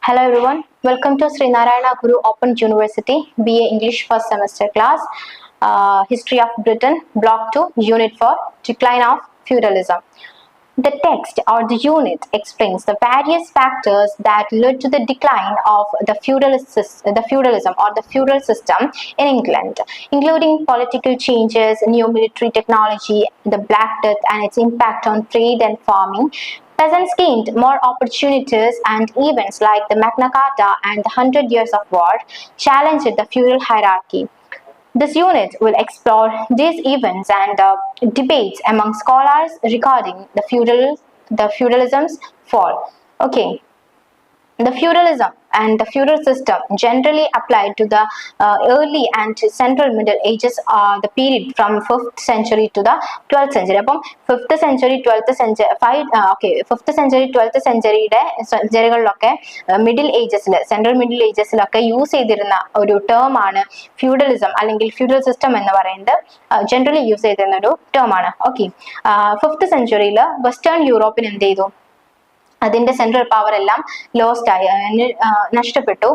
Hello everyone, welcome to Sri Narayana Guru Open University BA English first semester class, History of Britain, Block 2, Unit 4, Decline of Feudalism. The text or the unit explains the various factors that led to the decline of the feudalism or the feudal system in England, including political changes, new military technology, the Black Death and its impact on trade and farming. Peasants gained more opportunities, and events like the Magna Carta and the 100 Years of War challenged the feudal hierarchy. This unit will explore these events and debates among scholars regarding the feudalism's fall. Okay. The feudalism and the feudal system generally applied to the early and central middle ages are the period from 5th century to the 12th century. അപ്പം 5th century 12th century 5th century 12th centuryയുടെ സെഞ്ചുറികളിലൊക്കെ middle ഏജസിൽ central middle ഏജസിലൊക്കെ use ചെയ്തിരുന്ന ഒരു term ആണ് feudalism അല്ലെങ്കിൽ feudal system എന്ന് പറയുന്നത് ജനറലി യൂസ് ചെയ്തിരുന്ന ഒരു ടേം ആണ്. ഓക്കെ, 5th സെഞ്ചുറിയിൽ വെസ്റ്റേൺ യൂറോപ്പിന് എന്ത് ചെയ്തു? അതിന്റെ സെൻട്രൽ പവർ എല്ലാം ലോസ്റ്റ് ആയി, നഷ്ടപ്പെട്ടു.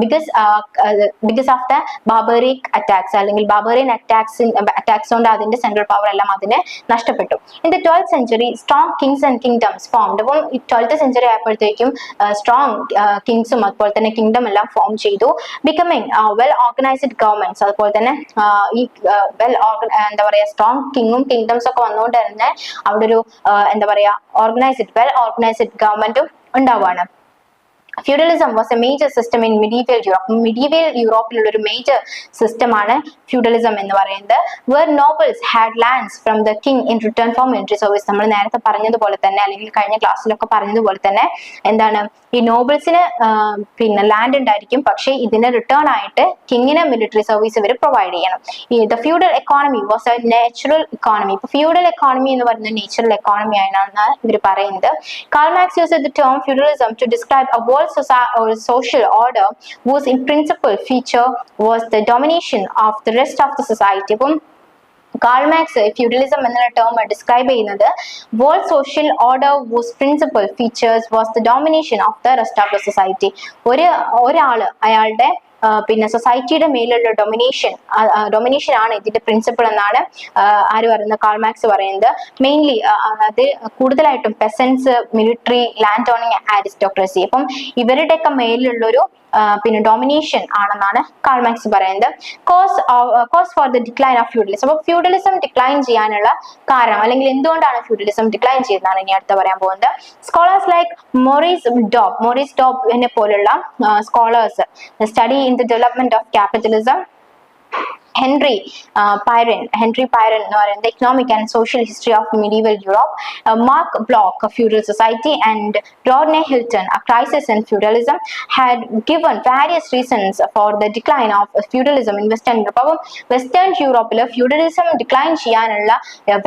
Because of the barbaric attacks അല്ലെങ്കിൽ ബാർബറിയൻ അറ്റാക്സ് കൊണ്ട് അതിന്റെ സെൻട്രൽ പവർ എല്ലാം അതിന് നഷ്ടപ്പെട്ടു. In the 12th century strong Kings and kingdoms formed. അപ്പം 12th century ആയപ്പോഴത്തേക്കും സ്ട്രോങ് കിങ്സും അതുപോലെ തന്നെ കിങ്ഡം എല്ലാം ഫോം ചെയ്തു. ബിക്കമിങ് വെൽ ഓർഗനൈസ്ഡ് ഗവൺമെന്റ്സ്, അതുപോലെ തന്നെ ഈ എന്താ പറയാ സ്ട്രോങ് കിങ്ങും കിങ്ഡംസ് ഒക്കെ വന്നുകൊണ്ട് തന്നെ അവിടെ ഒരു എന്താ പറയാ വെൽ ഓർഗനൈസ്ഡ് ഗവൺമെന്റും ഉണ്ടാവുകയാണ്. Feudalism was a major system in medieval Europe. Medieval യൂറോപ്പിലുള്ള ഒരു മേജർ സിസ്റ്റമാണ് ഫ്യൂഡലിസം എന്ന് പറയുന്നത്. Where nobles had lands from the king in return for military service. നമ്മൾ നേരത്തെ പറഞ്ഞതുപോലെ തന്നെ അല്ലെങ്കിൽ കഴിഞ്ഞ ക്ലാസ്സിലൊക്കെ പറഞ്ഞതുപോലെ തന്നെ എന്താണ്, ഈ നോബിൾസിന് പിന്നെ ലാൻഡ് ഉണ്ടായിരിക്കും, പക്ഷേ ഇതിന് റിട്ടേൺ ആയിട്ട് കിങ്ങിന് മിലിറ്ററി സർവീസ് ഇവർ പ്രൊവൈഡ് ചെയ്യണം. The feudal economy was a natural economy. ഇപ്പൊ ഫ്യൂഡൽ എക്കോണമി എന്ന് പറയുന്നത് നേച്ചുറൽ എക്കോണമി ആയിട്ടാണ് ഇവർ പറയുന്നത്. Karl Marx used the term feudalism to describe a world social order whose in principal feature was the domination of the rest of the society. അപ്പം Karl Marx feudalism എന്നുള്ള term describe ചെയ്യുന്നത് world social order who's principal features was the domination of the rest of the society. ഒരാള് അയാളുടെ പിന്നെ സൊസൈറ്റിയുടെ മേലുള്ള domination ആണ് ഇതിന്റെ പ്രിൻസിപ്പിൾ എന്നാണ് ആര് പറയുന്നത്, കാൾ മാർക്സ് പറയുന്നത്. മെയിൻലി അത് കൂടുതലായിട്ടും peasants, military, land owning, aristocracy, അപ്പം ഇവരുടെയൊക്കെ മേലിലുള്ളൊരു പിന്നെ ഡോമിനേഷൻ ആണെന്നാണ് കാൾ മാർക്സ് പറയുന്നത്. Cause for the decline of feudalism. അപ്പൊ ഫ്യൂഡലിസം ഡിക്ലൈൻ ചെയ്യാനുള്ള കാരണം അല്ലെങ്കിൽ എന്തുകൊണ്ടാണ് ഫ്യൂഡലിസം ഡിക്ലൈൻ ചെയ്യുന്നതാണ് ഇനി അടുത്ത് പറയാൻ പോകുന്നത്. സ്കോളേഴ്സ് ലൈക്ക് മോറിസ് ഡോബിനെ പോലുള്ള scholars study in the development of capitalism. Henry Pyron എന്ന് പറയുന്നത് economic and social history of medieval Europe, Mark Bloch a feudal society, and Rodney Hilton a crisis in feudalism had given various reasons for the decline of feudalism in Western Europe. അപ്പം western യൂറോപ്പിൽ feudalism decline ചെയ്യാനുള്ള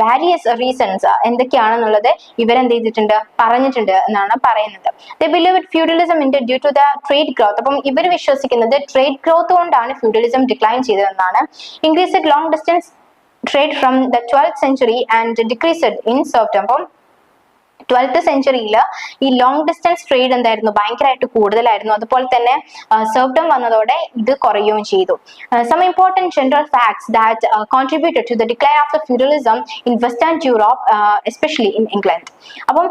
various reasons എന്തൊക്കെയാണെന്നുള്ളത് ഇവരെന്ത് ചെയ്തിട്ടുണ്ട്, പറഞ്ഞിട്ടുണ്ട് എന്നാണ് പറയുന്നത്. They believed feudalism ended due to the trade growth. അപ്പം ഇവർ വിശ്വസിക്കുന്നത് ട്രേഡ് ഗ്രോത്ത് കൊണ്ടാണ് ഫ്യൂഡലിസം ഡിക്ലൈൻ ചെയ്തതെന്നാണ്. Increased long distance trade from the 12th century and decreased in serfdom. 12th centuryയിൽ ഈ ലോങ് ഡിസ്റ്റൻസ് ട്രേഡ് എന്തായിരുന്നു, ഭയങ്കരമായിട്ട് കൂടുതലായിരുന്നു. അതുപോലെ തന്നെ സെർഫ്ഡം വന്നതോടെ ഇത് കുറയുകയും ചെയ്തു. Some important general facts that contributed to the decline of the feudalism in Western Europe, especially in England. അപ്പം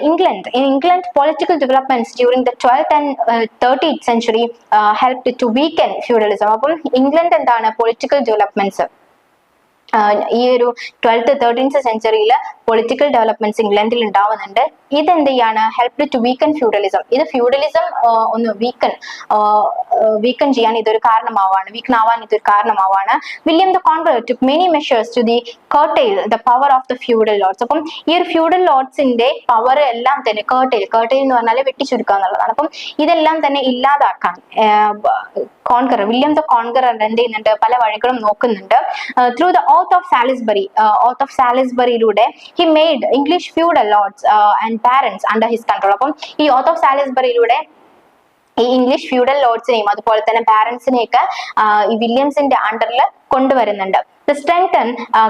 in England political developments during the 12th and 13th century helped to weaken feudalism. അപ്പം England എന്താണ് political developments ഈ ഒരു 12th 13th സെഞ്ചുറിയിൽ political developments ഇംഗ്ലണ്ടിൽ ഉണ്ടാവുന്നുണ്ട്. ഇതെന്ത് ചെയ്യാണ്, help to weaken feudalism. ഇത് ഫ്യൂഡലിസം ഒന്ന് വീക്കൻ ചെയ്യാൻ ഇതൊരു കാരണമാവാണ്, വീക്കൻ ആവാൻ ഇതൊരു കാരണമാവാണ്. William the Conqueror took many measures to the curtail the power of the feudal lords. അപ്പം ഈ ഒരു ഫ്യൂഡൽ ലോർഡ്സിന്റെ പവർ എല്ലാം തന്നെ curtail എന്ന് പറഞ്ഞാൽ വെട്ടിച്ചുരുക്കുക എന്നുള്ളതാണ്. അപ്പം ഇതെല്ലാം തന്നെ ഇല്ലാതാക്കാൻ വില്യം ദ കോൺക്വറർ എന്ത് ചെയ്യുന്നുണ്ട്, പല വഴികളും നോക്കുന്നുണ്ട്. ത്രൂ ദ ഓത്ത് ഓഫ് സാലിസ്ബറിയിലൂടെ he made English feudal lords and barons under his control. അപ്പം ഈ ഓത്ത് ഓഫ് സാലിസ്ബറിയിലൂടെ ഈ ഇംഗ്ലീഷ് ഫ്യൂഡൽ ലോർഡ്സിനെയും അതുപോലെ തന്നെ ബാരൻസിനെയൊക്കെ ഈ വില്യംസിന്റെ അണ്ടറിൽ കൊണ്ടുവരുന്നുണ്ട്. Strengthen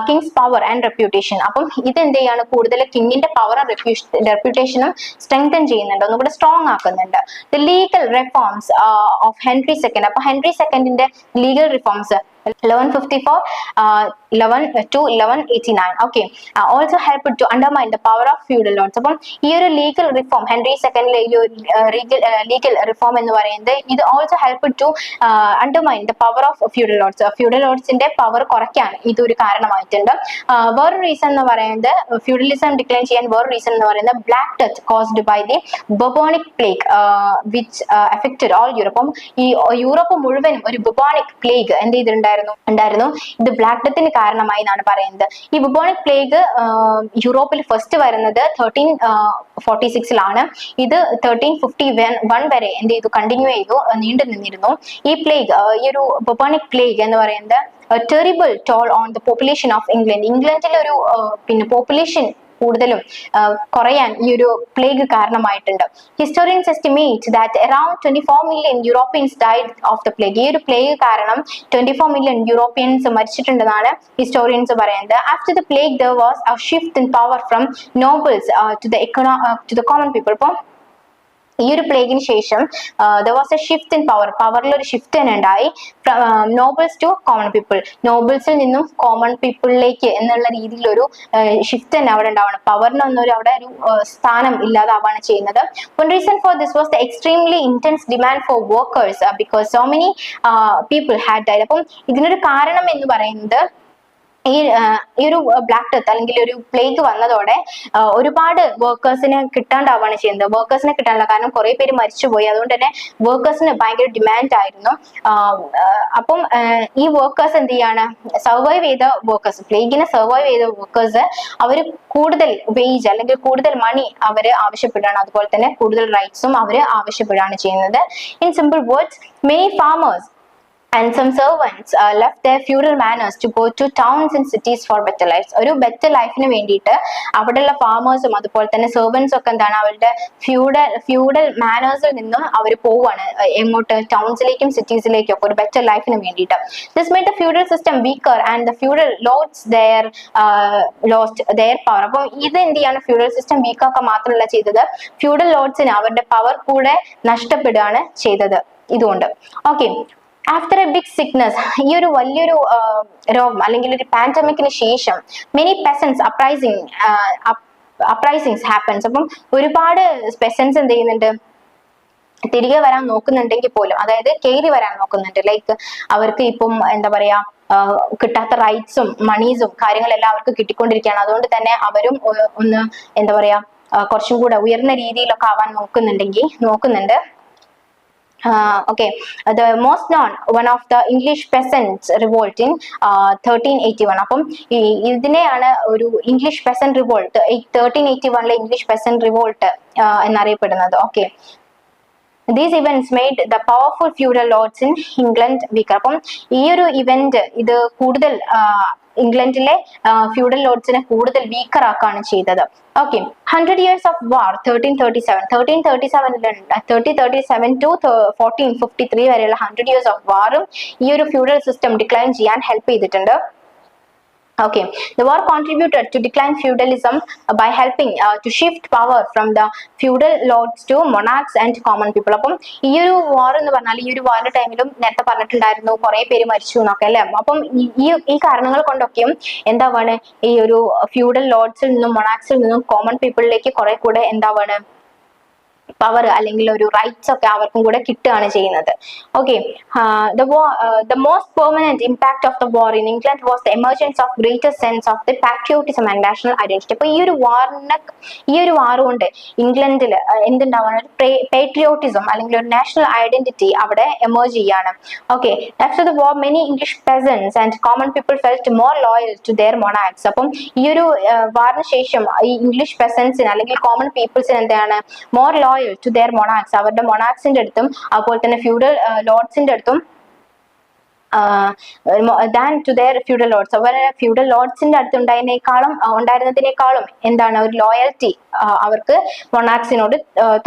Kings power and reputation. അപ്പം ഇത് എന്ത് ചെയ്യാണ്, കൂടുതൽ കിങ്ങിന്റെ പവറും റെപ്യൂട്ടേഷനും സ്ട്രെങ്തൻ ചെയ്യുന്നുണ്ട്, ഒന്നുകൂടെ സ്ട്രോങ് ആക്കുന്നുണ്ട്. The legal reforms of Henry second. അപ്പൊ ഹെൻറി സെക്കൻഡിന്റെ legal reforms 1154 to 1189. Okay, also helped to undermine the power of feudal lords. അപ്പം ഈ ഒരു ലീഗൽ റിഫോം, ഹെൻറി സെക്കൻഡിലെ ലീഗൽ റിഫോം എന്ന് പറയുന്നത് ഇത് also help to undermine the power of feudal lords. Feudal ലോർഡ്സിന്റെ പവർ കുറയ്ക്കാൻ ഇതൊരു കാരണമായിട്ടുണ്ട്. വേറൊരു റീസൺ എന്ന് പറയുന്നത്, ഫ്യൂഡലിസം ഡിക്ലൈൻ ചെയ്യാൻ വേറൊരു റീസൺ എന്ന് പറയുന്നത് black death caused by the bubonic plague which affected all Europe. അപ്പം ഈ യൂറോപ്പ് മുഴുവനും ഒരു ബൊബോണിക് പ്ലേഗ് എന്ത് ചെയ്തിട്ടുണ്ടായിരുന്നു. ഇത് ബ്ലാക്ക് ഡെത്തിന് കാരണമായി എന്നാണ് പറയുന്നത്. ഈ ബുബോണിക് പ്ലേഗ് യൂറോപ്പിൽ ഫസ്റ്റ് വരുന്നത് 1346 ഇത് 1351 വരെ എന്ത് ചെയ്തു, കണ്ടിന്യൂ ചെയ്തു, നീണ്ടു നിന്നിരുന്നു. ഈ പ്ലേഗ്, ഈ ഒരു ബുബോണിക് പ്ലേഗ് എന്ന് പറയുന്നത് terrible toll on the population of England. ഇംഗ്ലണ്ടിലെ ഒരു പിന്നെ പോപ്പുലേഷൻ കൂടുതലും കുറയാൻ ഈ ഒരു പ്ലേഗ് കാരണമായിട്ടുണ്ട്. Historians estimate that around 24 million Europeans died of the plague. ഈ ഒരു പ്ലേഗ് കാരണം 24 മില്യൺ യൂറോപ്യൻസ് മരിച്ചിട്ടുണ്ടെന്നാണ് ഹിസ്റ്റോറിയൻസ് പറയുന്നത്. After the plague there was a shift in power from nobles to the common people. ഇപ്പം ഈ ഒരു പ്ലേഗിന് ശേഷം there was a shift in power. പവറിൽ ഒരു ഷിഫ്റ്റ് തന്നെ ഉണ്ടായി. Nobles to common people. നോബിൾസിൽ നിന്നും കോമൺ പീപ്പിളിലേക്ക് എന്നുള്ള രീതിയിൽ ഒരു ഷിഫ്റ്റ് തന്നെ അവിടെ ഉണ്ടാവണം. പവറിനൊന്നും അവിടെ ഒരു സ്ഥാനം ഇല്ലാതാവാണ് ചെയ്യുന്നത്. One reason for this was the extremely intense demand for workers because so many people had died. അപ്പം ഇതിനൊരു കാരണം എന്ന് പറയുന്നത് ഈ ഒരു ബ്ലാക്ക് ഡെത്ത് അല്ലെങ്കിൽ ഒരു പ്ലേഗ് വന്നതോടെ ഒരുപാട് വർക്കേഴ്സിനെ കിട്ടാണ്ടാവാണ് ചെയ്യുന്നത്. വർക്കേഴ്സിനെ കിട്ടാനില്ല, കാരണം കുറെ പേര് മരിച്ചുപോയി. അതുകൊണ്ട് തന്നെ വർക്കേഴ്സിന് ഭയങ്കര ഡിമാൻഡ് ആയിരുന്നു. അപ്പം ഈ വർക്കേഴ്സ് എന്ത് ചെയ്യാണ്, സർവൈവ് ചെയ്ത വർക്കേഴ്സ്, പ്ലേഗിനെ സർവൈവ് ചെയ്ത വർക്കേഴ്സ് അവർ കൂടുതൽ വേജ് അല്ലെങ്കിൽ കൂടുതൽ മണി അവർ ആവശ്യപ്പെടുകയാണ്. അതുപോലെ തന്നെ കൂടുതൽ റൈറ്റ്സും അവർ ആവശ്യപ്പെടുകയാണ് ചെയ്യുന്നത്. In simple words, many farmers and some servants left their feudal manners to go to towns and cities for better lives. ഒരു ബെറ്റർ ലൈഫിന് വേണ്ടിയിട്ട് അവിടെയുള്ള ഫാമേഴ്സും അതുപോലെ തന്നെ സെർവൻസും ഒക്കെ എന്താണ്, അവരുടെ ഫ്യൂഡൽ മാനേഴ്സിൽ നിന്നും അവർ പോവാണ് എങ്ങോട്ട്, ടൗൺസിലേക്കും സിറ്റീസിലേക്കും ഒക്കെ ഒരു ബെറ്റർ ലൈഫിന് വേണ്ടിയിട്ട്. This made the feudal system weaker and the feudal lords lost their power. അപ്പം ഇത് എന്ത് ചെയ്യാണ്, ഫ്യൂഡൽ സിസ്റ്റം വീക്കാക്കുക മാത്രമല്ല ചെയ്തത്, ഫ്യൂഡൽ ലോർഡ്സിന് അവരുടെ പവർ കൂടെ നഷ്ടപ്പെടുകയാണ് ചെയ്തത് ഇതുകൊണ്ട്. Okay, after a big sickness, ഈ ഒരു വലിയൊരു രോഗം അല്ലെങ്കിൽ ഒരു പാൻഡമിക്കിന് ശേഷം മെനി പെസൻസ് അപ്രൈസിങ്സ് ഹാപ്പൻസ്. അപ്പം ഒരുപാട് പെസൻസ് എന്ത് ചെയ്യുന്നുണ്ട്, തിരികെ വരാൻ നോക്കുന്നുണ്ടെങ്കിൽ പോലും, അതായത് കയറി വരാൻ നോക്കുന്നുണ്ട്. ലൈക്ക് അവർക്ക് ഇപ്പം എന്താ പറയാ, കിട്ടാത്ത റൈറ്റ്സും മണീസും കാര്യങ്ങളെല്ലാം അവർക്ക് കിട്ടിക്കൊണ്ടിരിക്കുകയാണ്. അതുകൊണ്ട് തന്നെ അവരും ഒന്ന് എന്താ പറയാ, കുറച്ചും കൂടെ ഉയർന്ന രീതിയിലൊക്കെ ആവാൻ നോക്കുന്നുണ്ട്. Okay, the most known one of the English peasants revolt in 1381. അപ്പം ഇതിനെയാണ് ഒരു English peasant revolt 1381 English peasant revolt എന്നറിയപ്പെടുന്നത്. Okay, these events made the powerful feudal lords in England weaker. അപ്പം ഈ ഒരു ഇവന്റ് ഇത് കൂടുതൽ ഇംഗ്ലണ്ടിലെ ഫ്യൂഡൽ ലോർഡ്സിനെ കൂടുതൽ വീക്കർ ആക്കാണ് ചെയ്തത്. Okay, 100 years of war 1337 to 1453 വരെയുള്ള 100 years of വാറും ഈ ഒരു ഫ്യൂഡൽ സിസ്റ്റം ഡിക്ലൈൻ ചെയ്യാൻ ഹെൽപ്പ് ചെയ്തിട്ടുണ്ട്. Okay, the war contributed to decline feudalism by helping to shift power from the feudal lords to monarchs and common people. അപ്പം ഈ ഒരു വാർ എന്ന് പറഞ്ഞാൽ, ഈ ഒരു വാറിന്റെ ടൈമിലും നേരത്തെ പറഞ്ഞിട്ടുണ്ടായിരുന്നു കുറെ പേര് മരിച്ചു എന്നൊക്കെ അല്ലെ. അപ്പം ഈ കാരണങ്ങൾ കൊണ്ടൊക്കെയും എന്താവാണ്, ഈ ഒരു ഫ്യൂഡൽ ലോർഡ്സിൽ നിന്നും മൊണാക്സിൽ നിന്നും കോമൺ പീപ്പിളിലേക്ക് കുറെ കൂടെ എന്താവാണ്, പവർ അല്ലെങ്കിൽ ഒരു റൈറ്റ്സ് ഒക്കെ അവർക്കും കൂടെ കിട്ടുകയാണ് ചെയ്യുന്നത്. Okay, the most permanent impact of the war in England was the emergence of greater sense of the patriotism and national identity. അപ്പോൾ ഈ ഒരു വാർ കൊണ്ട് ഇംഗ്ലണ്ടിൽ എന്തുണ്ടാവാണ്, patriotism അല്ലെങ്കിൽ ഒരു national identity അവിടെ എമേർജ് ചെയ്യാണ്. Okay, after the war many English peasants and common people felt more loyal to their monarchs. അപ്പം ഈ ഒരു വാറിന് ശേഷം ഈ ഇംഗ്ലീഷ് പെസൻസിന് അല്ലെങ്കിൽ കോമൺ പീപ്പിൾസിന് എന്താണ്, more loyal to their monarchs, അവരുടെ മൊണാക്സിന്റെ അടുത്തും അതുപോലെ തന്നെ ഫ്യൂഡൽ ലോർഡ്സിന്റെ അടുത്തും than to their feudal lords. അവരെ ഫ്യൂഡൽ ലോർഡ്സിന്റെ അടുത്ത് ഉണ്ടായിരുന്നതിനേക്കാളും എന്താണ്, ഒരു ലോയൽറ്റി അവർക്ക് മൊണാക്സിനോട്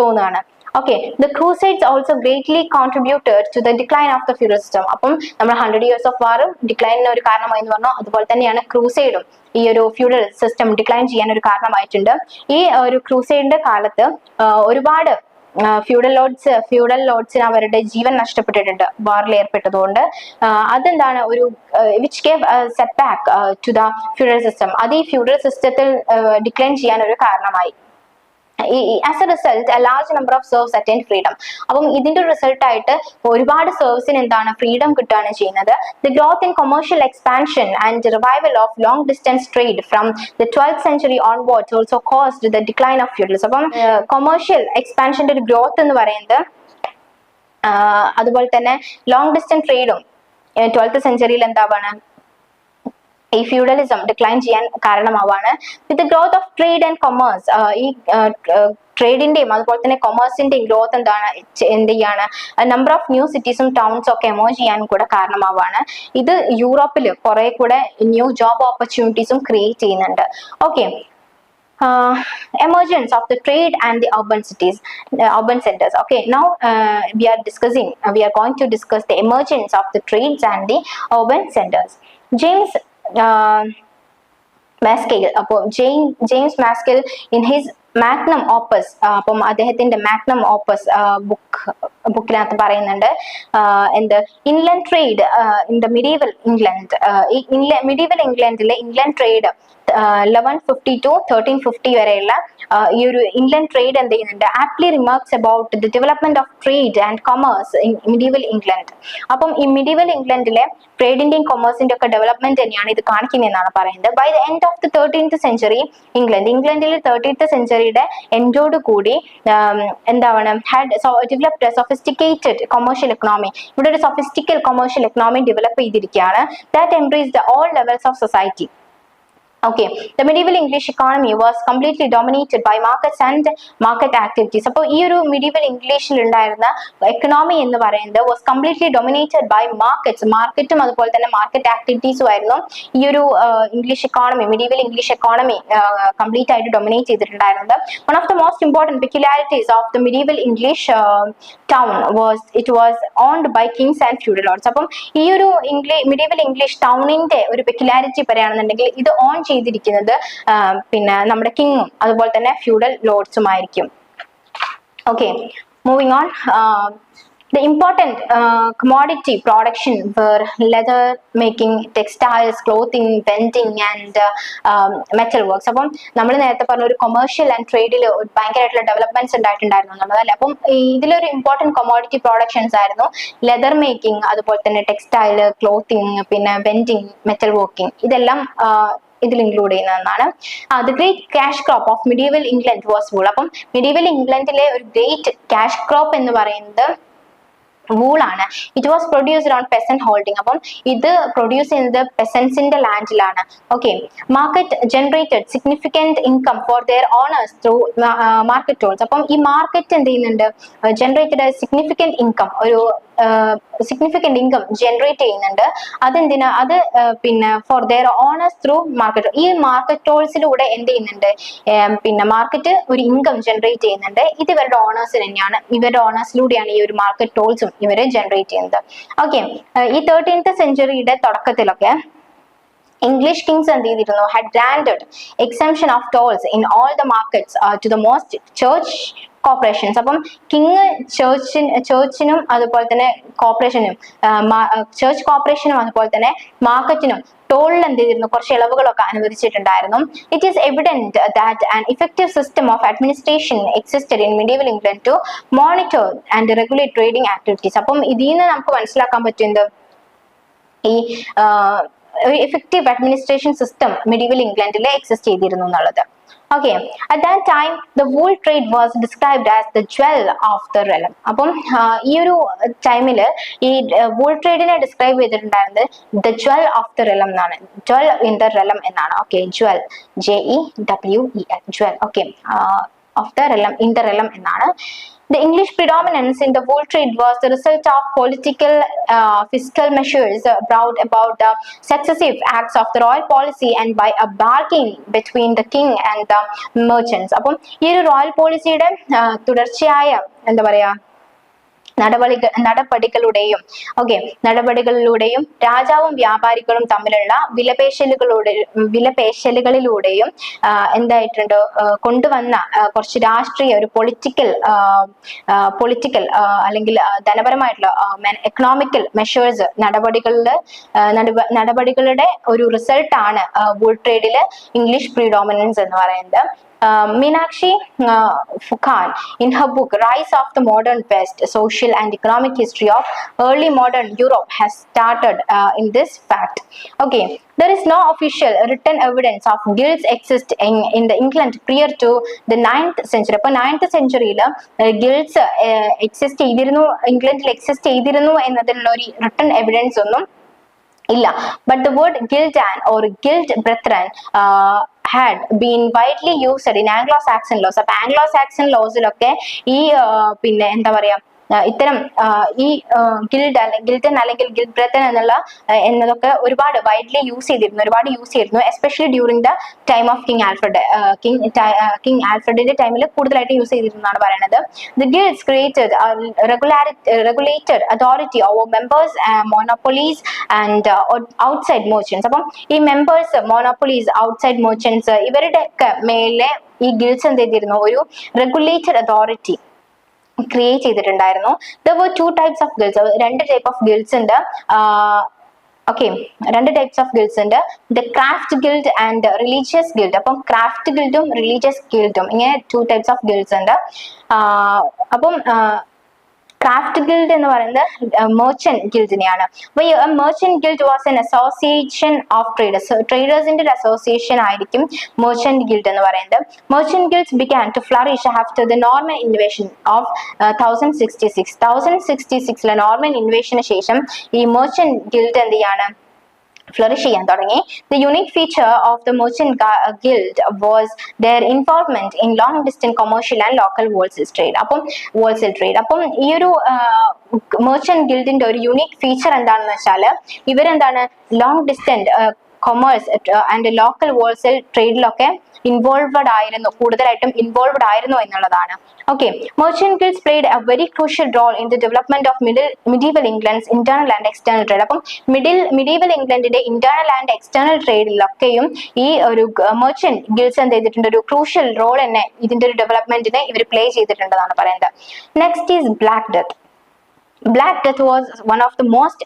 തോന്നുകയാണ്. Okay, the Crusades also greatly contributed to the decline of the feudal system. അപ്പം നമ്മൾ 100 years of war ഡിക്ലൈനിന് ഒരു കാരണമായി എന്ന് പറഞ്ഞു. അതുപോലെ തന്നെയാണ് ക്രൂസൈഡും ഈ ഒരു ഫ്യൂഡൽ സിസ്റ്റം ഡിക്ലൈൻ ചെയ്യാൻ ഒരു കാരണമായിട്ടുണ്ട്. ഈ ഒരു ക്രൂസൈഡിന്റെ കാലത്ത് ഒരുപാട് ഫ്യൂഡൽ ലോഡ്സിന് അവരുടെ ജീവൻ നഷ്ടപ്പെട്ടിട്ടുണ്ട് വാറിൽ ഏർപ്പെട്ടതുകൊണ്ട്. അതെന്താണ് ഒരു which gave setback to the feudal system. അത് ഈ ഫ്യൂഡൽ സിസ്റ്റത്തിൽ ഡിക്ലൈൻ ചെയ്യാൻ ഒരു കാരണമായി. As a result, a large number of serfs attained freedom. അപ്പം ഇതിന്റെ റിസൾട്ട് ആയിട്ട് ഒരുപാട് സെർവ്സിന് എന്താണ് ഫ്രീഡം കിട്ടുകയാണ് ചെയ്യുന്നത്. The growth in commercial expansion and revival of long distance trade from the 12th century onwards also caused the decline of feudalism. അപ്പം commercial എക്സ്പാൻഷന്റെ ഒരു growth എന്ന് പറയുന്നത് അതുപോലെ തന്നെ ലോങ് ഡിസ്റ്റൻസ് ട്രേഡും 12th സെഞ്ചുറിയിൽ എന്താവാണ് ഈ ഫ്യൂഡലിസം ഡിക്ലൈൻ ചെയ്യാൻ കാരണമാവാണ്. With the growth of trade and commerce, ഈ ട്രേഡിന്റെയും അതുപോലെ തന്നെ കൊമേഴ്സിന്റെയും ഗ്രോത്ത് എന്ത് ചെയ്യാണ് നമ്പർ ഓഫ് ന്യൂ സിറ്റീസും ടൗൺസും ഒക്കെ എമേർജ് ചെയ്യാൻ കൂടെ കാരണമാവാണ്. ഇത് യൂറോപ്പിൽ കുറെ കൂടെ ന്യൂ ജോബ് ഓപ്പർച്യൂണിറ്റീസും ക്രിയേറ്റ് ചെയ്യുന്നുണ്ട്. Okay, emergence of the trade and the urban cities, urban centers. Okay, now we are going to discuss the emergence of the trades and the urban centers. James Maskell, James Maskell in his magnum opus, അപ്പം അദ്ദേഹത്തിന്റെ magnum opus ബുക്കിനകത്ത് പറയുന്നുണ്ട് എന്ത് inland trade in the medieval England. Medieval ഇംഗ്ലണ്ടിലെ England trade 1150 to 1350 വരെയുള്ള ഈ ഒരു inland trade എന്ത് ചെയ്യുന്നുണ്ട് aptly remarks about the development of trade and commerce in medieval England. അപ്പം ഈ മിഡീവൽ ഇംഗ്ലണ്ടിലെ ട്രേഡിന്റെയും കൊമേഴ്സിന്റെ ഒക്കെ ഡെവലപ്മെന്റ് തന്നെയാണ് ഇത് കാണിക്കുന്നതെന്നാണ് പറയുന്നത്. By the end of the 13th century ഇംഗ്ലണ്ടിൽ 13th centuryയുടെ എൻഡോട് കൂടി എന്താണ് had developed sophisticated commercial economy. ഇവിടെ ഒരു സൊഫിസ്റ്റിക്കൽ കൊമേഴ്ഷ്യൽ എക്കണോമി ഡെവലപ്പ് ചെയ്തിരിക്കുകയാണ്. That embraced all levels of society. Okay, the medieval English economy was completely dominated by markets and market activities. അപ്പോൾ ഈ ഒരു medieval ഇംഗ്ലീഷിൽ ഉണ്ടായിരുന്ന എക്കണോമി എന്ന് പറയുന്നത് was completely dominated by മാർക്കറ്റും അതുപോലെ തന്നെ മാർക്കറ്റ് ആക്ടിവിറ്റീസും ആയിരുന്നു ഈ ഒരു English economy, medieval English economy complete ആയിട്ട് ഡൊമിനേറ്റ് ചെയ്തിട്ടുണ്ടായിരുന്നത്. One of the most important peculiarities of the medieval English town was it was owned by kings and feudal lords. അപ്പം ഈ ഒരു medieval ഇംഗ്ലീഷ് ടൗണിന്റെ ഒരു പെക്യുലാരിറ്റി പറയുകയാണെന്നുണ്ടെങ്കിൽ ഇത് ഓൺ ചെയ്തിരിക്കുന്നത് പിന്നെ നമ്മുടെ കിങ്ങും അതുപോലെ തന്നെ ഫ്യൂഡൽ ലോർഡ്സും ആയിരിക്കും. Okay, moving on. The important commodity production were leather making, textiles, clothing, vending and metal works. അപ്പം നമ്മൾ നേരത്തെ പറഞ്ഞ ഒരു കൊമേഴ്ഷ്യൽ ആൻഡ് ട്രേഡിൽ ഭയങ്കരമായിട്ടുള്ള ഡെവലപ്മെന്റ്സ് ഉണ്ടായിട്ടുണ്ടായിരുന്നു എന്നുള്ളതല്ലേ. അപ്പം ഇതിലൊരു ഇമ്പോർട്ടൻറ്റ് കൊമോഡിറ്റി പ്രോഡക്ഷൻസ് ആയിരുന്നു ലെതർ മേക്കിംഗ്, അതുപോലെ തന്നെ ടെക്സ്റ്റൈൽ, ക്ലോത്തിങ്, പിന്നെ വെൻഡിങ്, മെറ്റൽ വർക്കിംഗ്. ഇതെല്ലാം ഇതിൽ ഇൻക്ലൂഡ് ചെയ്യുന്നതാണ്. The great cash crop of medieval England was wool. അപ്പം മിഡീവൽ ഇംഗ്ലണ്ടിലെ ഒരു ഗ്രേറ്റ് ക്യാഷ് ക്രോപ്പ് എന്ന് പറയുന്നത് വൂളാണ്. It was produced on peasant holding. അപ്പം ഇത് പ്രൊഡ്യൂസ് ചെയ്യുന്നത് പെസൻസിന്റെ ലാൻഡിലാണ്. Okay, market generated significant income for their owners through market tolls. അപ്പം ഈ മാർക്കറ്റ് എന്ത് ചെയ്യുന്നുണ്ട് ജനറേറ്റഡ് സിഗ്നിഫിക്കന്റ് ഇൻകം, ഒരു സിഗ്നിഫിക്കന്റ് ഇൻകം ജനറേറ്റ് ചെയ്യുന്നുണ്ട്. അതെന്തിനാ അത് പിന്നെ for their owners through market. ഈ മാർക്കറ്റ് ടോൾസിലൂടെ എന്ത് ചെയ്യുന്നുണ്ട് പിന്നെ മാർക്കറ്റ് ഒരു ഇൻകം ജനറേറ്റ് ചെയ്യുന്നുണ്ട്. ഇത് ഇവരുടെ ഓണേഴ്സ് തന്നെയാണ്, ഇവരുടെ ഓണേഴ്സിലൂടെയാണ് ഈ ഒരു മാർക്കറ്റ് ടോൾസും ഇവരെ ജനറേറ്റ് ചെയ്യുന്നത്. ഓക്കെ, ഈ 13th സെഞ്ചുറിയുടെ തുടക്കത്തിലൊക്കെ English kings എന്ത് ചെയ്തിരുന്നു had granted exemption of tolls in all the markets to the most church corporations. അപ്പം കിങ് ചേർച്ചിനും അതുപോലെ തന്നെ കോർപ്പറേഷനും ചേർച്ച് കോർപ്പറേഷനും അതുപോലെ തന്നെ മാർക്കറ്റിനും ടോളിൽ എന്ത് ചെയ്തിരുന്നു കുറച്ച് ഇളവുകളൊക്കെ അനുവദിച്ചിട്ടുണ്ടായിരുന്നു. It is evident that an effective system of administration existed in medieval England to monitor and regulate trading activities. അപ്പം ഇതിൽ നിന്ന് നമുക്ക് മനസ്സിലാക്കാൻ പറ്റുന്നത് ഈ effective administration system medieval England exist ചെയ്തിരുന്നു എന്നുള്ളത്. Okay, at that time the wool trade was described as the jewel of the realm. അപ്പം ഈ ഒരു ടൈമിൽ ഈ wool ട്രേഡിനെ ഡിസ്ക്രൈബ് ചെയ്തിട്ടുണ്ടായിരുന്നത് the jewel of the realm എന്നാണ്, jewel in the realm എന്നാണ്. Okay, jewel, JEWEL, jewel. Okay, of the realm, interrealm എന്നാണ്. The English predominance in the wool trade was the result of political fiscal measures brought about the successive acts of the royal policy and by a bargain between the king and the merchants. അപ്പം ഈ ഒരു royal പോളിസിയുടെ തുടർച്ചയായ എന്താ പറയാ നടപടികളിലൂടെയും രാജാവും വ്യാപാരികളും തമ്മിലുള്ള വിലപേശലുകളിലൂടെയും എന്തായിട്ടുണ്ട് കൊണ്ടുവന്ന കുറച്ച് രാഷ്ട്രീയ ഒരു പൊളിറ്റിക്കൽ അല്ലെങ്കിൽ ധനപരമായിട്ടുള്ള എക്കണോമിക്കൽ മെഷേഴ്സ് നടപടികളുടെ ഒരു റിസൾട്ട് ആണ് വൂൾ ട്രേഡില് ഇംഗ്ലീഷ് പ്രീഡോമിനൻസ് എന്ന് പറയുന്നത്. Meenakshi Fukan, in her book Rise of the Modern West, Social and Economic History of Early Modern Europe, has started in this fact. Okay, there is no official written evidence of guilds exist in the England prior to the 9th century. അപ്പോൾ 9th centuryയിൽ guilds exist ചെയ്തിരുന്നു, ഇംഗ്ലണ്ടിൽ exist ചെയ്തിരുന്നു എന്നതിനുള്ള ഒരു written evidence ഒന്നും ഇല്ല. But the word gildan or guild brethren had been widely used in Anglo-Saxon laws. അപ്പൊ Anglo-Saxon lawsലൊക്കെ ഈ പിന്നെ എന്താ പറയാ ഇത്തരം ഈ ഗിൽഡൻ അല്ലെങ്കിൽ ഗിൽഡ് ബ്രത്തൻ എന്നതൊക്കെ ഒരുപാട് വൈഡ്ലി യൂസ് ചെയ്തിരുന്നു especially during the time of King Alfred. King ആൽഫ്രഡിന്റെ ടൈമിൽ കൂടുതലായിട്ട് യൂസ് ചെയ്തിരുന്നാണ് പറയുന്നത്. The guilds created regulated authority over members, monopolies and outside merchants. അപ്പം ഈ മെമ്പേഴ്സ്, മോണോപ്പൊളീസ്, ഔട്ട്സൈഡ് മെർച്ചന്റ്സ് ഇവരുടെയൊക്കെ മേലെ ഈ ഗിൽഡ്സ് എന്ത് ചെയ്തിരുന്നു, ഒരു റെഗുലേറ്റഡ് അതോറിറ്റി ക്രിയേറ്റ് ചെയ്തിട്ടുണ്ടായിരുന്നു. There were two types of guilds. രണ്ട് ടൈപ്പ് ഓഫ് ഗിൽഡ്സ് ഉണ്ട്. രണ്ട് ടൈപ്സ് ഓഫ് ഗിൽഡ്സ് ഉണ്ട്. The craft guild and religious guild. അപ്പം ക്രാഫ്റ്റ് ഗിൽഡും റിലീജിയസ് ഗിൽഡും ഇങ്ങനെ ടു ടൈപ്സ് ഓഫ് ഗിൽഡ്സ് ഉണ്ട്. അപ്പം ക്രാഫ്റ്റ് ഗിൽഡ് എന്ന് പറയുന്നത് മെർച്ചന്റ് ഗിൽഡിനെയാണ്. അപ്പൊ ഈ merchant guild was an association of ട്രേഡേഴ്സിന്റെ ഒരു അസോസിയേഷൻ ആയിരിക്കും മെർച്ചന്റ് ഗിൽഡ് എന്ന് പറയുന്നത്. Merchant guilds began to flourish after the Norman invasion of 1066 Norman ഇൻവേഷന് ശേഷം ഈ മെർച്ചന്റ് ഗിൽഡ് എന്ത് ചെയ്യാണ്, ഫ്ലറിഷ് ചെയ്യാൻ തുടങ്ങി. The unique feature of the merchant guild was their involvement in long distance commercial and local wholesale trade. അപ്പം ഈ ഒരു മെർച്ചന്റ് ഗിൽഡിന്റെ ഒരു യുണീക് ഫീച്ചർ എന്താണെന്ന് വെച്ചാൽ ഇവരെന്താണ് long distance commerce and local wholesale ട്രേഡിലൊക്കെ കൂടുതലായിട്ടും ഇൻവോൾവ്ഡ് ആയിരുന്നു എന്നുള്ളതാണ്. Okay, merchant guilds played a very crucial role in the development of medieval England's internal and external trade. അപ്പം medieval ഇംഗ്ലണ്ടിന്റെ ഇന്റേണൽ ആൻഡ് എക്സ്റ്റേണൽ ട്രേഡിലൊക്കെയും ഈ ഒരു മെർച്ചന്റ് ഗിൽഡ്സ് എന്ത് ചെയ്തിട്ടുണ്ട്, ഒരു ക്രൂഷ്യൽ റോൾ തന്നെ ഇതിന്റെ ഒരു ഡെവലപ്മെന്റിനെ ഇവർ പ്ലേ ചെയ്തിട്ടുണ്ടെന്നാണ് പറയുന്നത്. Next is black death. Black Death was one of the most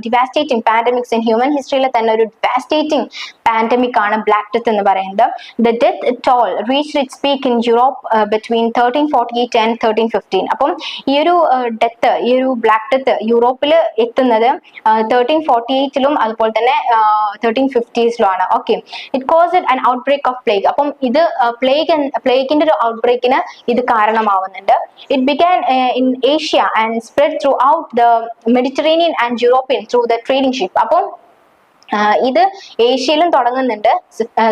devastating pandemics in human history. തന്നെ ഒരു devastating pandemic ആണ് ബ്ലാക്ക് ഡെത്ത് എന്ന് പറയുന്നത്. The death toll reached its peak in Europe between 1348 and 1315. അപ്പം ഈ ഒരു black death യൂറോപ്പിൽ എത്തുന്നത് 1348 അതുപോലെ തന്നെ 1350s okay. It caused an outbreak of plague. അപ്പം ഇത് പ്ലേഗിന്റെ ഒരു ഔട്ട്ബ്രേക്കിന് ഇത് കാരണമാവുന്നുണ്ട്. It began in Asia and spread throughout the Mediterranean and European through the trading ship. അപ്പം ഇത് ഏഷ്യയിലും തുടങ്ങുന്നുണ്ട്,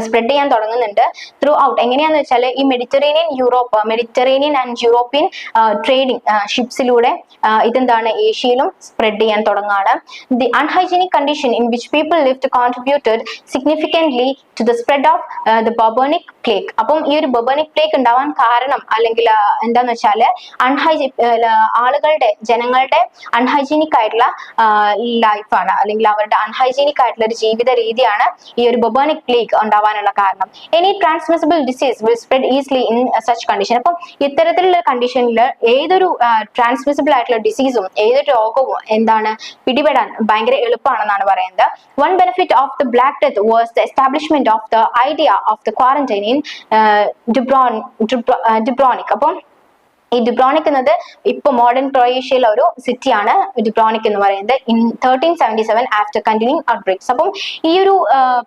സ്പ്രെഡ് ചെയ്യാൻ തുടങ്ങുന്നുണ്ട് ത്രൂ ഔട്ട്. എങ്ങനെയാന്ന് വെച്ചാൽ ഈ മെഡിറ്ററേനിയൻ ആൻഡ് യൂറോപ്യൻ ട്രേഡിംഗ് ഷിപ്സിലൂടെ ഇതെന്താണ് ഏഷ്യയിലും സ്പ്രെഡ് ചെയ്യാൻ തുടങ്ങാണ്. The unhygienic condition in which people lived contributed significantly to the spread of the bubonic plague. അപ്പം ഈ ഒരു ബബോണിക് പ്ലേഗ് ഉണ്ടാവാൻ കാരണം അല്ലെങ്കിൽ എന്താന്ന് വെച്ചാല് ജനങ്ങളുടെ അൺഹൈജീനിക് ആയിട്ടുള്ള ലൈഫാണ്, അല്ലെങ്കിൽ അവരുടെ അൺഹൈജീനിക് ആയിട്ടുള്ള ഒരു ജീവിത രീതിയാണ് ഈ ഒരു ബബോണിക് പ്ലേഗ് ഉണ്ടാവാനുള്ള കാരണം. Any transmissible disease will spread easily in such condition. അപ്പം ഇത്തരത്തിലുള്ള കണ്ടീഷനിൽ ഏതൊരു ട്രാൻസ്മിസിബിൾ ആയിട്ടുള്ള ഡിസീസും ഏതൊരു രോഗവും എന്താണ് പിടിപെടാൻ ഭയങ്കര എളുപ്പമാണെന്നാണ് പറയുന്നത്. One benefit of the black death was the establishment of the idea of the quarantine in Dubrovnik. അപ്പം ഈ ഡുബ്രോണിക് എന്നത് ഇപ്പൊ മോഡേൺ ക്രൊയേഷ്യയിലെ ഒരു സിറ്റിയാണ് ഡുബ്രോണിക് എന്ന് പറയുന്നത്. In 1377 after continuing outbreaks. അപ്പം ഈ ഒരു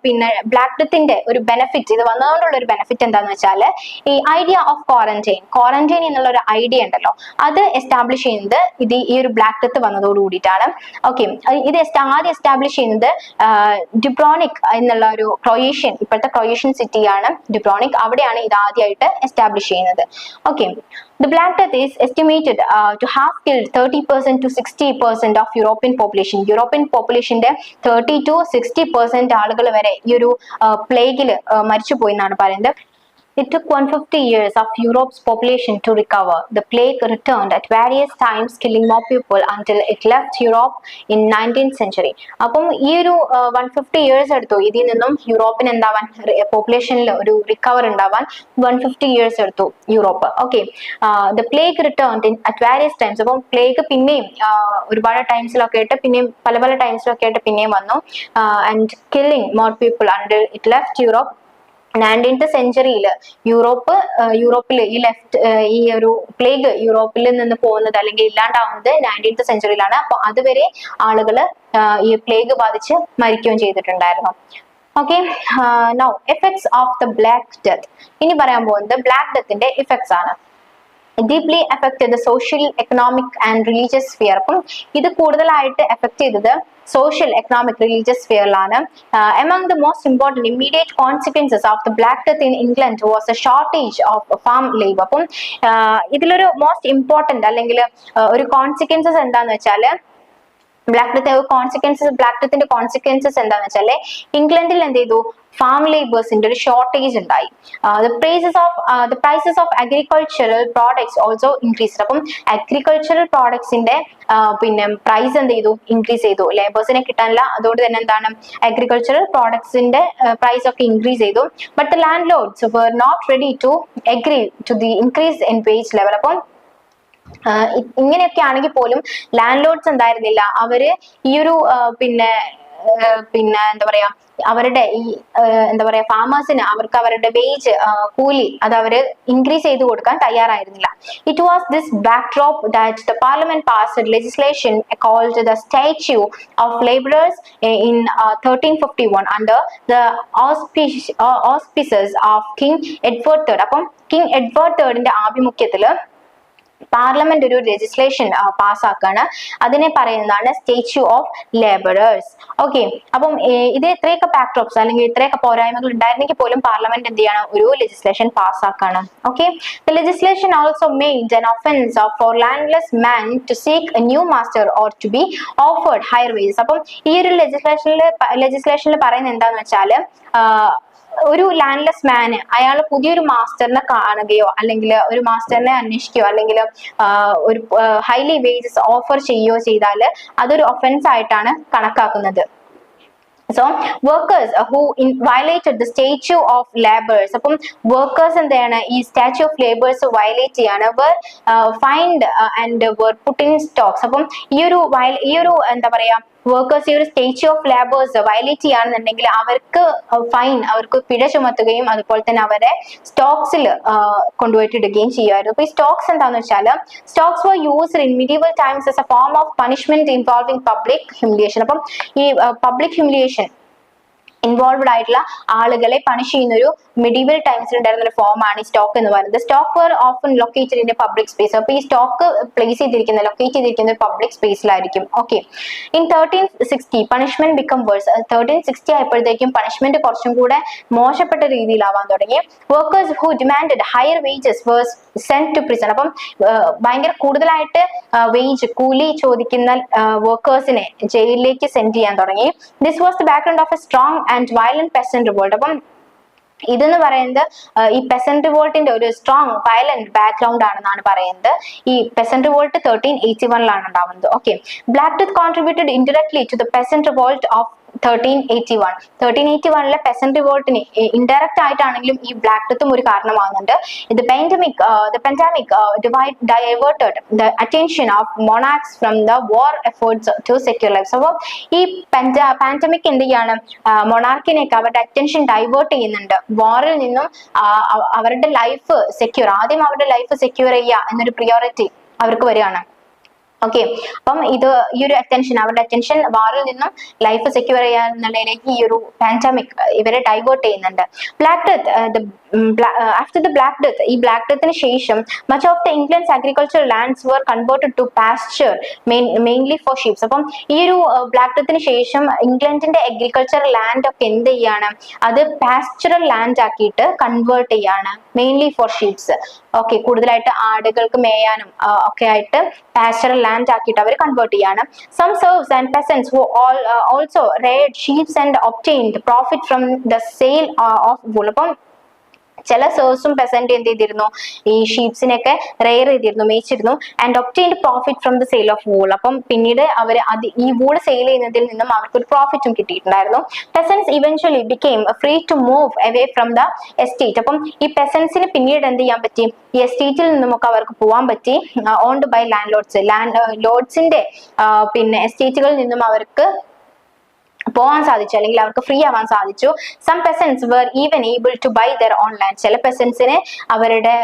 പിന്നെ ബ്ലാക്ക് ഡെത്തിന്റെ ഒരു ബെനിഫിറ്റ്, ഇത് വന്നതുകൊണ്ടുള്ള ഒരു ബെനിഫിറ്റ് എന്താണെന്ന് വെച്ചാൽ ഈ ഐഡിയ ഓഫ് ക്വാറന്റൈൻ എന്നുള്ള ഒരു ഐഡിയ ഉണ്ടല്ലോ, അത് എസ്റ്റാബ്ലിഷ് ചെയ്യുന്നത് ഈ ഒരു ബ്ലാക്ക് ഡെത്ത് വന്നതോട് കൂടിയിട്ടാണ്. ഓക്കെ, ഇത് ആദ്യം എസ്റ്റാബ്ലിഷ് ചെയ്യുന്നത് ഡുബ്രോണിക് എന്നുള്ള ഒരു ഇപ്പോഴത്തെ ക്രൊയേഷ്യൻ സിറ്റിയാണ് ഡുബ്രോണിക്. അവിടെയാണ് ഇത് ആദ്യമായിട്ട് എസ്റ്റാബ്ലിഷ് ചെയ്യുന്നത്. Okay, the Black Death is estimated to have killed 30% to 60% of European population. European populationന്റെ 30 to 60% ആളുകൾ വരെ ഈ ഒരു പ്ലേഗിൽ മരിച്ചുപോയി എന്നാണ് പറയുന്നത്. It took 150 years of Europe's population to recover. The plague returned at various times, killing more people until it left Europe in 19th century. അപ്പം ഈ ഒരു 150 years എടുത്തു ഇതിൽ നിന്നും യൂറോപ്പിന് എന്താവാൻ, പോപ്പുലേഷനിൽ ഒരു റിക്കവർ ഉണ്ടാവാൻ 150 years എടുത്തു Europe. Okay, the plague returned at various times. അപ്പം പ്ലേഗ് പിന്നെയും ഒരുപാട് ടൈംസിലൊക്കെ ആയിട്ട് പിന്നെയും പല ടൈംസിലൊക്കെ ആയിട്ട് പിന്നെയും വന്നു. And killing more people until it left Europe. 19th സെഞ്ചുറിയിൽ യൂറോപ്പിൽ ഈ ഒരു പ്ലേഗ് യൂറോപ്പിൽ നിന്ന് പോകുന്നത് അല്ലെങ്കിൽ ഇല്ലാണ്ടാവുന്നത് 19th സെഞ്ചുറിയിലാണ്. അപ്പൊ അതുവരെ ആളുകൾ ഈ പ്ലേഗ് ബാധിച്ച് മരിക്കുകയും ചെയ്തിട്ടുണ്ടായിരുന്നു. Okay, now effects of the black death. ഇനി പറയാൻ പോകുന്നത് ബ്ലാക്ക് ഡെത്തിന്റെ ഇഫക്ട്സ് ആണ്. deeply affected the social, economic and religious sphere. അപ്പം ഇത് കൂടുതലായിട്ട് എഫക്ട് ചെയ്തത് social, economic, religious sphere-ലാണ്. Among the most important immediate consequences of the Black Death in England was a shortage of farm labor. അപ്പം ഇതിലൊരു most important അല്ലെങ്കിൽ ഒരു consequences എന്താന്ന് വെച്ചാല് ബ്ലാക്ക് ഡെത്തിന്റെ കോൺസിക്വൻസസ് എന്താന്ന് വെച്ചാല് ഇംഗ്ലണ്ടിൽ എന്ത് ചെയ്തു, ഫാം ലേബേഴ്സിന്റെ ഒരു ഷോർട്ടേജ് ഉണ്ടായി. the prices of agricultural products also increased. അപ്പം അഗ്രികൾച്ചറൽ പ്രോഡക്ട്സിന്റെ പിന്നെ പ്രൈസ് എന്ത് ചെയ്തു, ഇൻക്രീസ് ചെയ്തു. ലേബേഴ്സിനെ കിട്ടാനില്ല, അതുകൊണ്ട് തന്നെ എന്താണ് അഗ്രികൾച്ചറൽ പ്രോഡക്ട്സിന്റെ പ്രൈസ് ഒക്കെ ഇൻക്രീസ് ചെയ്തു. But the landlords were not ready to agree to the increase in wage level. അപ്പം ഇങ്ങനെയൊക്കെ ആണെങ്കിൽ പോലും ലാൻഡ് ലോഡ്സ് എന്തായിരുന്നില്ല, അവര് ഈ ഒരു പിന്നെ എന്താ പറയാ അവരുടെ ഈ എന്താ പറയാ ഫാമേഴ്സിന് അവർക്ക് അവരുടെ വേജ് കൂലി അത് അവര് ഇൻക്രീസ് ചെയ്ത് കൊടുക്കാൻ തയ്യാറായിരുന്നില്ല. It was this backdrop that the parliament passed legislation called the statute of labourers in 1351 under the auspices of king Edward III. അപ്പം കിങ് എഡ്വേർഡ് III ആഭിമുഖ്യത്തില് പാർലമെന്റ് ഒരു ലെജിസ്ലേഷൻ പാസ്സാക്കാണ്. അതിനെ പറയുന്നതാണ് സ്റ്റാച്യൂ ഓഫ് ലേബറേഴ്സ്. ഓക്കെ, അപ്പം ഇത് ഇത്രയൊക്കെ ബാക്ക്ഡ്രോപ്സ് അല്ലെങ്കിൽ ഇത്രയൊക്കെ പോരായ്മകൾ ഉണ്ടായിരുന്നെങ്കിൽ പോലും പാർലമെന്റ് എന്ത് ചെയ്യണം, ഒരു ലെജിസ്ലേഷൻ പാസ്സാക്കാണ്. Okay, the legislation also made an offense for landless man to seek a new master or to be offered higher wages. അപ്പം ഈ ഒരു ലെജിസ്ലേഷനിൽ പറയുന്നത് എന്താന്ന് വെച്ചാല് ഒരു ലാൻഡ്ലെസ് മാന് അയാൾ പുതിയൊരു മാസ്റ്ററിനെ കാണുകയോ അല്ലെങ്കിൽ ഒരു മാസ്റ്ററിനെ അന്വേഷിക്കുകയോ അല്ലെങ്കിൽ ഒരു ഹൈലി വേജസ് ഓഫർ ചെയ്യുകയോ ചെയ്താൽ അതൊരു ഒഫൻസ് ആയിട്ടാണ് കണക്കാക്കുന്നത്. So workers who violated the statute of laborers, അപ്പം workers എന്താണ് ഈ statute of laborers violate ചെയ്യാണ്, were fined and were put in stocks. അപ്പം ഈ ഒരു എന്താ പറയാ വർക്കേഴ്സ് ഈ ഒരു സ്റ്റേച്യൂ ഓഫ് ലേബേഴ്സ് വയലേറ്റ് ചെയ്യുകയാണെന്നുണ്ടെങ്കിൽ അവർക്ക് അവർക്ക് പിഴ ചുമത്തുകയും അതുപോലെ തന്നെ അവരെ സ്റ്റോക്സിൽ കൊണ്ടുപോയിട്ട് ഇടുകയും ചെയ്യുമായിരുന്നു. അപ്പൊ ഈ സ്റ്റോക്സ് എന്താന്ന് വെച്ചാൽ stocks were used in medieval times as a form of punishment involving public humiliation. അപ്പം ഈ പബ്ലിക് ഹ്യൂമിലിയേഷൻ ഇൻവോൾവ്ഡ് ആയിട്ടുള്ള ആളുകളെ പണിഷ് ചെയ്യുന്ന ഒരു മിഡീവൽ ടൈംസിൽ ഉണ്ടായിരുന്ന ഒരു ഫോം ആണ് സ്റ്റോക്ക് എന്ന് പറയുന്നത്. Stock were often located in a public space. അപ്പൊ ഈ സ്റ്റോക്ക് ലൊക്കേറ്റ് ചെയ്തിരിക്കുന്ന ഒരു പബ്ലിക് സ്പേസിലായിരിക്കും. Okay, in 1360 punishment become worse. 1360 ആയപ്പോഴത്തേക്കും പണിഷ്മെന്റ് കുറച്ചും കൂടെ മോശപ്പെട്ട രീതിയിലാവാൻ തുടങ്ങി. Workers who demanded higher wages were sent to prison. അപ്പം ഭയങ്കര കൂടുതലായിട്ട് കൂലി ചോദിക്കുന്ന വർക്കേഴ്സിനെ ജയിലിലേക്ക് സെൻഡ് ചെയ്യാൻ തുടങ്ങി. This was the background of A strong and violent peasant revolt. അപ്പം ഇതെന്ന് പറയുന്നത് ഈ പെസന്റ് റിവോൾട്ടിന്റെ ഒരു സ്ട്രോങ് വയലന്റ് ബാക്ക്ഗ്രൗണ്ട് ആണെന്നാണ് പറയുന്നത്. ഈ പെസന്റ് റിവോൾട്ട് 1381 ഉണ്ടാവുന്നത്. Okay, black death contributed indirectly to the peasant revolt of 1381 peasant റിവോൾട്ടിന് ഇൻഡയറക്റ്റ് ആയിട്ടാണെങ്കിലും ഈ ബ്ലാക്ക് ഡെത്തും ഒരു കാരണമാകുന്നുണ്ട്. The pandemic diverted the attention of monarchs from the war efforts to secure lives. അപ്പോൾ ഈ പാൻഡമിക് എന്ത് ചെയ്യാണ് മൊണാർക്കിനെയൊക്കെ അവരുടെ അറ്റൻഷൻ ഡൈവേർട്ട് ചെയ്യുന്നുണ്ട്. വാറിൽ നിന്നും അവരുടെ ലൈഫ് ആദ്യം അവരുടെ ലൈഫ് സെക്യൂർ ചെയ്യുക എന്നൊരു പ്രിയോറിറ്റി അവർക്ക് വരികയാണ്. ഓക്കെ, അപ്പം ഈ ഒരു അവരുടെ അറ്റൻഷൻ വാറിൽ നിന്നും ലൈഫ് സെക്യൂർ ചെയ്യാന്നുള്ളതിലേക്ക് ഈ ഒരു പാൻഡമിക് ഇവരെ ഡൈവേർട്ട് ചെയ്യുന്നുണ്ട്. Black death after the black death, ഈ ബ്ലാക്ക് ഡെത്തിന് ശേഷം much of the England's agriculture lands were converted to pasture mainly for sheeps. അപ്പം ഈ ഒരു ബ്ലാക്ക് ഡെത്തിന് ശേഷം ഇംഗ്ലണ്ടിന്റെ അഗ്രികൾച്ചർ ലാൻഡ് ഒക്കെ എന്ത് ചെയ്യാണ്, അത് പാസ്ചറൽ ലാൻഡ് ആക്കിയിട്ട് കൺവേർട്ട് ചെയ്യാണ്, മെയിൻലി ഫോർ ഷീപ്സ്. ഓക്കെ, കൂടുതലായിട്ട് ആടുകൾക്ക് മേയാനും ഒക്കെ ആയിട്ട് പാസ്ചറൽ ലാൻഡ് ആക്കിയിട്ട് അവർ കൺവേർട്ട് ചെയ്യാണ്. Some serfs and peasants who also reared sheep and obtained profit from the sale of wool. അപ്പം ചില സെർവ്സും പെസന്റ് എന്ത് ചെയ്തിരുന്നു, ഈ ഷീപ്സിനെയൊക്കെ റെയർ ചെയ്തിരുന്നു, മേയിച്ചിരുന്നു. And obtained profit from the sale of wool. അപ്പം പിന്നീട് അവർ ഈ വൂൾ സെയിൽ ചെയ്യുന്നതിൽ നിന്നും അവർക്ക് ഒരു പ്രോഫിറ്റും കിട്ടിയിട്ടുണ്ടായിരുന്നു. Peasants eventually became free to move away from the estate. അപ്പം ഈ പെസൻസിന് പിന്നീട് എന്ത് ചെയ്യാൻ പറ്റി, ഈ എസ്റ്റേറ്റിൽ നിന്നുമൊക്കെ അവർക്ക് പോകാൻ പറ്റി. ഓൺഡ് ബൈ ലോഡ്സിന്റെ പിന്നെ എസ്റ്റേറ്റുകളിൽ നിന്നും അവർക്ക് പോകാൻ സാധിച്ചു, അല്ലെങ്കിൽ അവർക്ക് ഫ്രീ ആവാൻ സാധിച്ചു. Some peasants were even able to buy their own land. ചില പെസൻസിന് അവരുടെ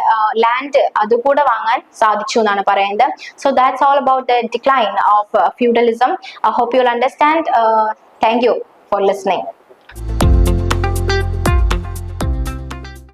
ലാൻഡ് അതുകൂടെ വാങ്ങാൻ സാധിച്ചു എന്നാണ് പറയുന്നത്. So that's all about the decline of feudalism. I hope you'll understand. Thank you for listening.